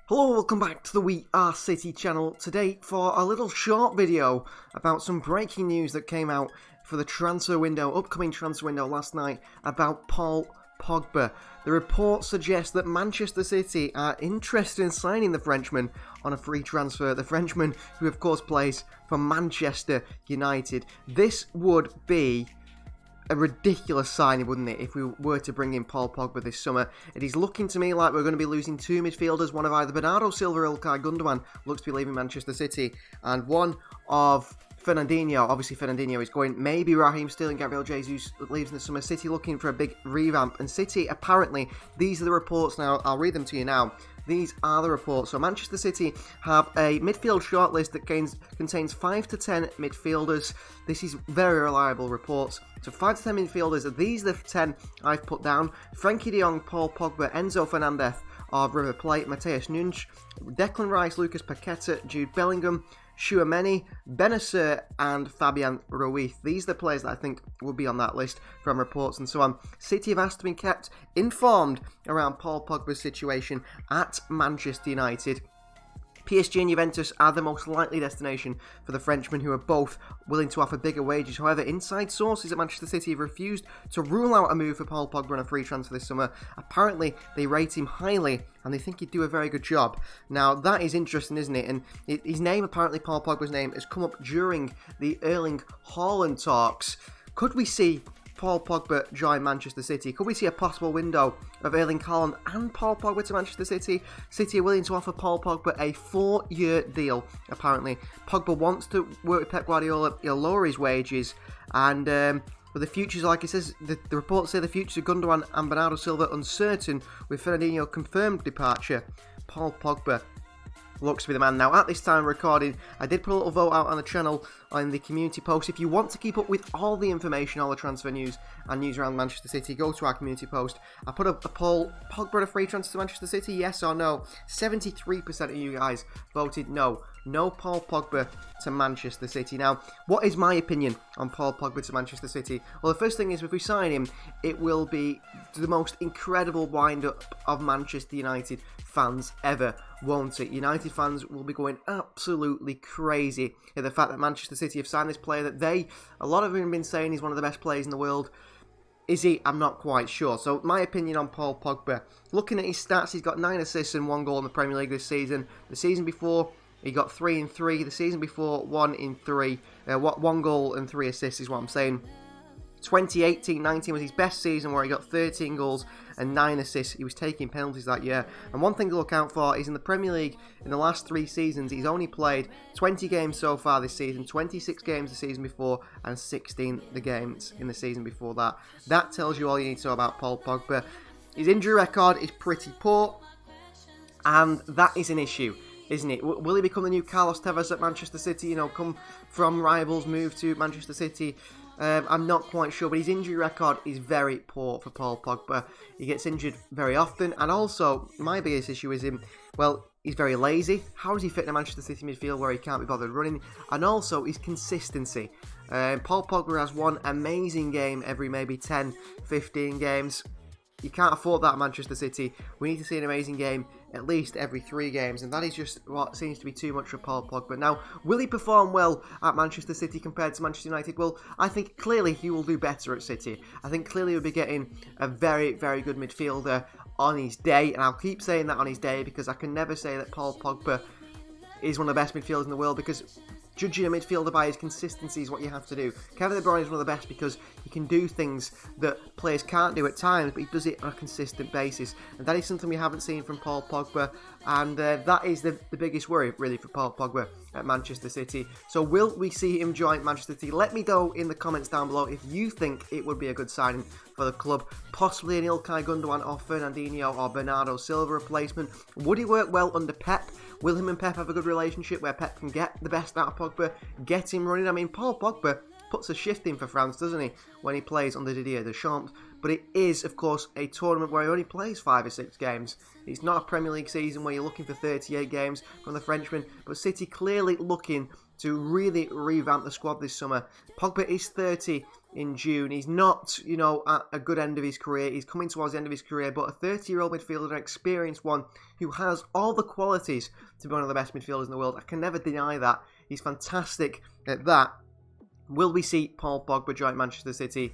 Hello, welcome back to the We Are City channel today for a little short video about some breaking news that came out for the upcoming transfer window last night about Paul Pogba. The report suggests that Manchester City are interested in signing the Frenchman on a free transfer. The Frenchman who of course plays for Manchester United. This would be a ridiculous signing, wouldn't it, if we were to bring in Paul Pogba this summer. It is looking to me like we're going to be losing two midfielders. One of either Bernardo Silva or Ilkay Gundogan looks to be leaving Manchester City, and one of Fernandinho. Obviously Fernandinho is going. Maybe Raheem Sterling, Gabriel Jesus leaves in the summer. City looking for a big revamp, and City apparently, these are the reports now, I'll read them to you now. These are the reports. So Manchester City have a midfield shortlist that contains 5 to 10 midfielders. This is very reliable reports. So 5 to 10 midfielders. These are the 10 I've put down. Frankie de Jong, Paul Pogba, Enzo Fernandez of River Plate, Matheus Nunes, Declan Rice, Lucas Paqueta, Jude Bellingham, Tchouaméni, Benacer, and Fabian Ruiz. These are the players that I think will be on that list from reports and so on. City have asked to be kept informed around Paul Pogba's situation at Manchester United. PSG and Juventus are the most likely destination for the Frenchman, who are both willing to offer bigger wages. However, inside sources at Manchester City have refused to rule out a move for Paul Pogba on a free transfer this summer. Apparently, they rate him highly and they think he'd do a very good job. Now, that is interesting, isn't it? And his name, apparently Paul Pogba's name, has come up during the Erling Haaland talks. Could we see Paul Pogba join Manchester City? Could we see a possible window of Erling Haaland and Paul Pogba to Manchester City? City are willing to offer Paul Pogba a 4-year deal, apparently. Pogba wants to work with Pep Guardiola. He'll lower his wages. And but the futures, like it says, the reports say the futures of Gundogan and Bernardo Silva uncertain, with Fernandinho confirmed departure. Paul Pogba looks to be the man. Now, at this time recording, I did put a little vote out on the channel on the community post. If you want to keep up with all the information, all the transfer news and news around Manchester City, go to our community post. I put up a poll: Pogba a free transfer to Manchester City, yes or no? 73% of you guys voted no. No Paul Pogba to Manchester City. Now, what is my opinion on Paul Pogba to Manchester City? Well, the first thing is, if we sign him, it will be the most incredible wind-up of Manchester United fans ever, won't it? United fans will be going absolutely crazy at the fact that Manchester City have signed this player that a lot of them have been saying is one of the best players in the world. Is he? I'm not quite sure. So my opinion on Paul Pogba, looking at his stats, he's got 9 assists and 1 goal in the Premier League this season. The season before, he got 3 and 3. The season before, 1 in 3. 1 goal and 3 assists is what I'm saying. 2018-19 was his best season, where he got 13 goals and 9 assists. He was taking penalties that year. And one thing to look out for is in the Premier League, in the last 3 seasons, he's only played 20 games so far this season, 26 games the season before, and 16 the games in the season before that. That tells you all you need to know about Paul Pogba. His injury record is pretty poor, and that is an issue, isn't it? Will he become the new Carlos Tevez at Manchester City? You know, come from rivals, move to Manchester City? I'm not quite sure, but his injury record is very poor for Paul Pogba. He gets injured very often, and also, my biggest issue is him, well, he's very lazy. How does he fit in a Manchester City midfield where he can't be bothered running? And also, his consistency. Paul Pogba has one amazing game every maybe 10, 15 games. You can't afford that at Manchester City. We need to see an amazing game at least every 3 games, and that is just what seems to be too much for Paul Pogba. Now, will he perform well at Manchester City compared to Manchester United? Well, I think clearly he will do better at City. I think clearly he'll be getting a very, very good midfielder on his day, and I'll keep saying that on his day, because I can never say that Paul Pogba is one of the best midfielders in the world, because judging a midfielder by his consistency is what you have to do. Kevin De Bruyne is one of the best because he can do things that players can't do at times, but he does it on a consistent basis. And that is something we haven't seen from Paul Pogba. And that is the biggest worry, really, for Paul Pogba at Manchester City. So will we see him join Manchester City? Let me know in the comments down below if you think it would be a good signing for the club. Possibly an Ilkay Gundogan or Fernandinho or Bernardo Silva replacement. Would he work well under Pep? Will him and Pep have a good relationship where Pep can get the best out of Pogba, get him running? I mean, Paul Pogba puts a shift in for France, doesn't he, when he plays under Didier Deschamps? But it is, of course, a tournament where he only plays 5 or 6 games. It's not a Premier League season where you're looking for 38 games from the Frenchman, but City clearly looking to really revamp the squad this summer. Pogba is 30. in June. He's not, you know, at a good end of his career. He's coming towards the end of his career, but a 30-year-old midfielder, an experienced one, who has all the qualities to be one of the best midfielders in the world. I can never deny that. He's fantastic at that. Will we see Paul Pogba join Manchester City?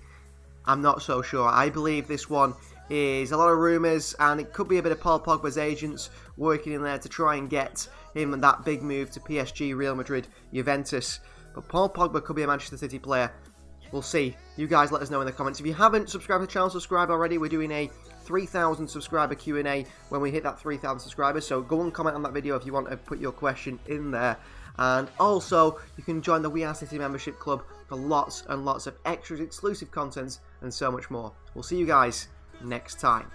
I'm not so sure. I believe this one is a lot of rumours, and it could be a bit of Paul Pogba's agents working in there to try and get him that big move to PSG, Real Madrid, Juventus. But Paul Pogba could be a Manchester City player. We'll see. You guys let us know in the comments. If you haven't subscribed to the channel, subscribe already. We're doing a 3,000 subscriber Q&A when we hit that 3,000 subscribers. So go and comment on that video if you want to put your question in there. And also, you can join the We Are City membership club for lots and lots of extra exclusive content and so much more. We'll see you guys next time.